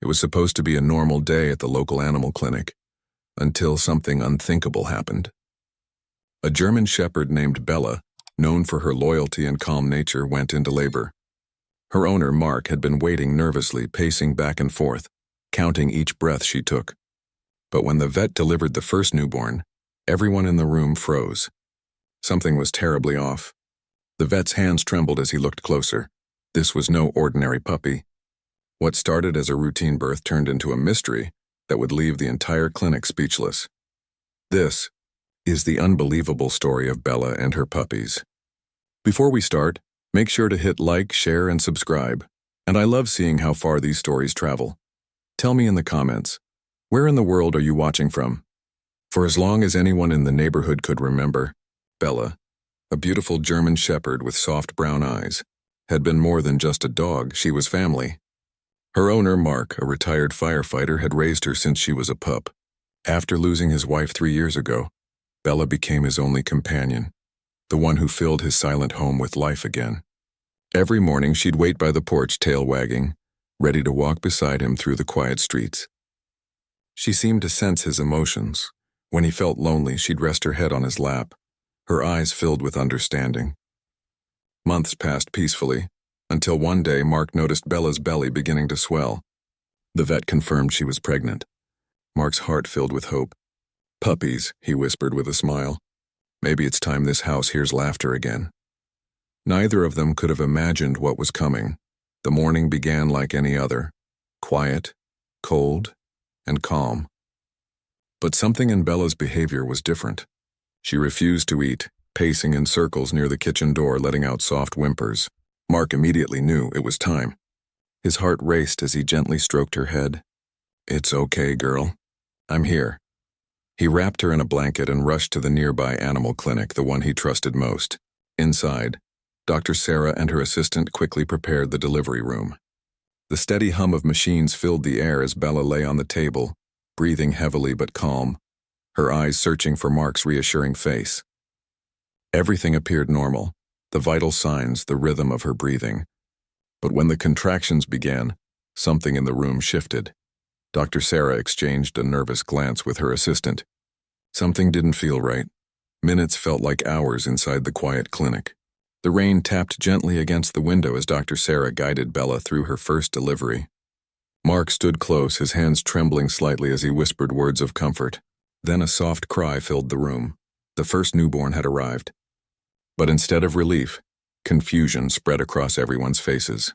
It was supposed to be a normal day at the local animal clinic, until something unthinkable happened. A German shepherd named Bella, known for her loyalty and calm nature, went into labor. Her owner, Mark, had been waiting nervously, pacing back and forth, counting each breath she took. But when the vet delivered the first newborn, everyone in the room froze. Something was terribly off. The vet's hands trembled as he looked closer. This was no ordinary puppy. What started as a routine birth turned into a mystery that would leave the entire clinic speechless. This is the unbelievable story of Bella and her puppies. Before we start, make sure to hit like, share, and subscribe. And I love seeing how far these stories travel. Tell me in the comments, where in the world are you watching from? For as long as anyone in the neighborhood could remember, Bella, a beautiful German shepherd with soft brown eyes, had been more than just a dog. She was family. Her owner, Mark, a retired firefighter, had raised her since she was a pup. After losing his wife 3 years ago, Bella became his only companion, the one who filled his silent home with life again. Every morning she'd wait by the porch, tail wagging, ready to walk beside him through the quiet streets. She seemed to sense his emotions. When he felt lonely, she'd rest her head on his lap, her eyes filled with understanding. Months passed peacefully, until one day Mark noticed Bella's belly beginning to swell. The vet confirmed she was pregnant. Mark's heart filled with hope. "Puppies," he whispered with a smile. "Maybe it's time this house hears laughter again." Neither of them could have imagined what was coming. The morning began like any other, quiet, cold, and calm. But something in Bella's behavior was different. She refused to eat, pacing in circles near the kitchen door, letting out soft whimpers. Mark immediately knew it was time. His heart raced as he gently stroked her head. "It's okay, girl. I'm here." He wrapped her in a blanket and rushed to the nearby animal clinic, the one he trusted most. Inside, Dr. Sarah and her assistant quickly prepared the delivery room. The steady hum of machines filled the air as Bella lay on the table, breathing heavily but calm, her eyes searching for Mark's reassuring face. Everything appeared normal, the vital signs, the rhythm of her breathing. But when the contractions began, something in the room shifted. Dr. Sarah exchanged a nervous glance with her assistant. Something didn't feel right. Minutes felt like hours inside the quiet clinic. The rain tapped gently against the window as Dr. Sarah guided Bella through her first delivery. Mark stood close, his hands trembling slightly as he whispered words of comfort. Then a soft cry filled the room. The first newborn had arrived. But instead of relief, confusion spread across everyone's faces.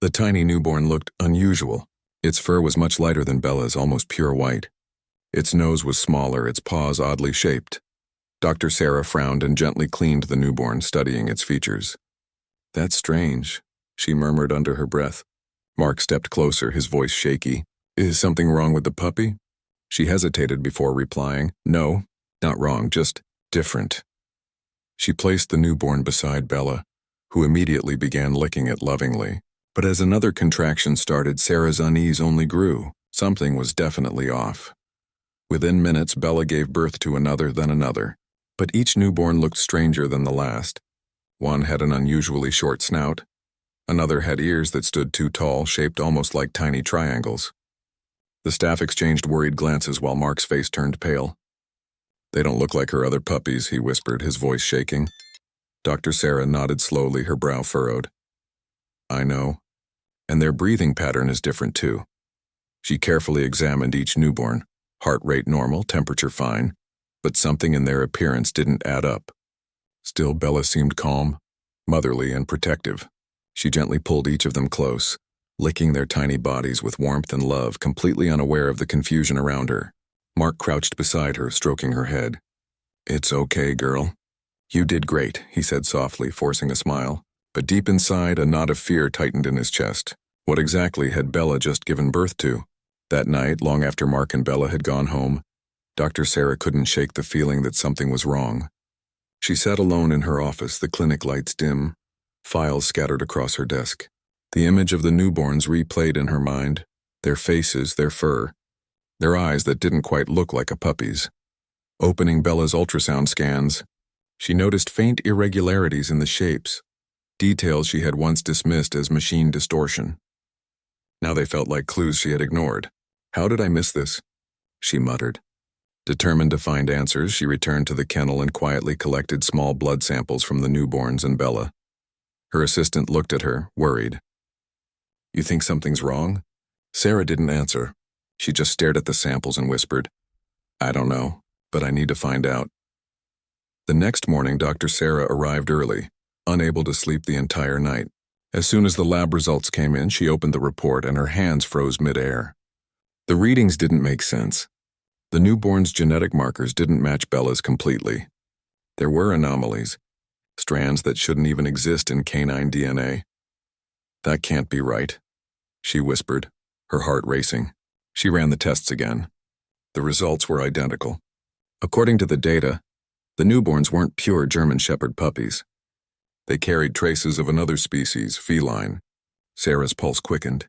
The tiny newborn looked unusual. Its fur was much lighter than Bella's, almost pure white. Its nose was smaller, its paws oddly shaped. Dr. Sarah frowned and gently cleaned the newborn, studying its features. "That's strange," she murmured under her breath. Mark stepped closer, his voice shaky. "Is something wrong with the puppy?" She hesitated before replying. "No, not wrong, just different." She placed the newborn beside Bella, who immediately began licking it lovingly. But as another contraction started, Sarah's unease only grew. Something was definitely off. Within minutes, Bella gave birth to another, then another. But each newborn looked stranger than the last. One had an unusually short snout. Another had ears that stood too tall, shaped almost like tiny triangles. The staff exchanged worried glances while Mark's face turned pale. "They don't look like her other puppies," he whispered, his voice shaking. Dr. Sarah nodded slowly, her brow furrowed. "I know. And their breathing pattern is different too." She carefully examined each newborn, heart rate normal, temperature fine, but something in their appearance didn't add up. Still, Bella seemed calm, motherly, and protective. She gently pulled each of them close, licking their tiny bodies with warmth and love, completely unaware of the confusion around her. Mark crouched beside her, stroking her head. "It's okay, girl. You did great," he said softly, forcing a smile. But deep inside, a knot of fear tightened in his chest. What exactly had Bella just given birth to? That night, long after Mark and Bella had gone home, Dr. Sarah couldn't shake the feeling that something was wrong. She sat alone in her office, the clinic lights dim, files scattered across her desk. The image of the newborns replayed in her mind, their faces, their fur, their eyes that didn't quite look like a puppy's. Opening Bella's ultrasound scans, she noticed faint irregularities in the shapes, details she had once dismissed as machine distortion. Now they felt like clues she had ignored. "How did I miss this?" she muttered. Determined to find answers, she returned to the kennel and quietly collected small blood samples from the newborns and Bella. Her assistant looked at her, worried. "You think something's wrong?" Sarah didn't answer. She just stared at the samples and whispered, "I don't know, but I need to find out." The next morning, Dr. Sarah arrived early, unable to sleep the entire night. As soon as the lab results came in, she opened the report and her hands froze mid-air. The readings didn't make sense. The newborn's genetic markers didn't match Bella's completely. There were anomalies, strands that shouldn't even exist in canine DNA. "That can't be right," she whispered, her heart racing. She ran the tests again. The results were identical. According to the data, the newborns weren't pure German Shepherd puppies. They carried traces of another species, feline. Sarah's pulse quickened.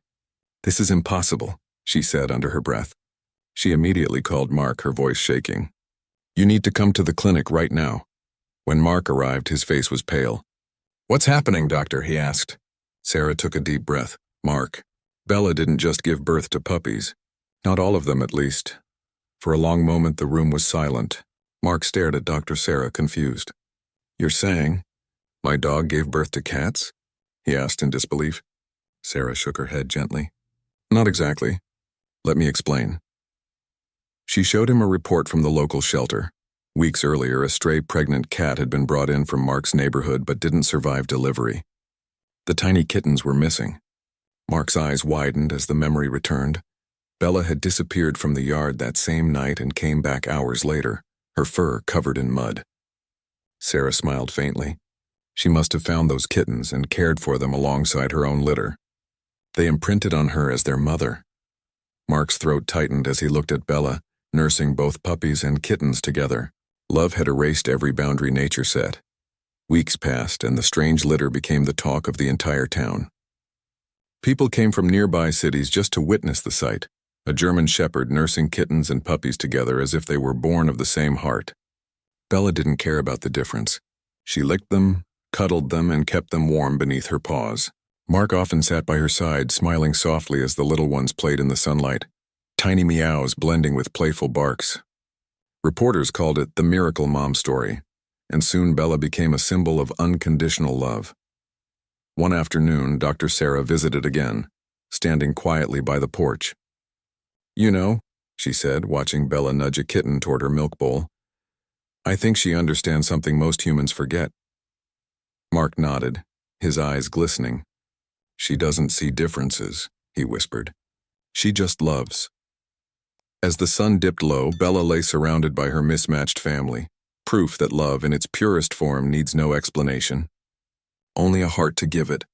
"This is impossible," she said under her breath. She immediately called Mark, her voice shaking. "You need to come to the clinic right now." When Mark arrived, his face was pale. "What's happening, doctor?" he asked. Sarah took a deep breath. "Mark, Bella didn't just give birth to puppies. Not all of them, at least." For a long moment, the room was silent. Mark stared at Dr. Sarah, confused. "You're saying my dog gave birth to cats?" he asked in disbelief. Sarah shook her head gently. "Not exactly. Let me explain." She showed him a report from the local shelter. Weeks earlier, a stray pregnant cat had been brought in from Mark's neighborhood but didn't survive delivery. The tiny kittens were missing. Mark's eyes widened as the memory returned. Bella had disappeared from the yard that same night and came back hours later, her fur covered in mud. Sarah smiled faintly. She must have found those kittens and cared for them alongside her own litter. They imprinted on her as their mother. Mark's throat tightened as he looked at Bella, nursing both puppies and kittens together. Love had erased every boundary nature set. Weeks passed, and the strange litter became the talk of the entire town. People came from nearby cities just to witness the sight, a German Shepherd nursing kittens and puppies together as if they were born of the same heart. Bella didn't care about the difference. She licked them, cuddled them, and kept them warm beneath her paws. Mark often sat by her side, smiling softly as the little ones played in the sunlight, tiny meows blending with playful barks. Reporters called it the Miracle Mom story, and soon Bella became a symbol of unconditional love. One afternoon, Dr. Sarah visited again, standing quietly by the porch. "You know," she said, watching Bella nudge a kitten toward her milk bowl, "I think she understands something most humans forget." Mark nodded, his eyes glistening. "She doesn't see differences," he whispered. "She just loves." As the sun dipped low, Bella lay surrounded by her mismatched family, proof that love in its purest form needs no explanation. Only a heart to give it.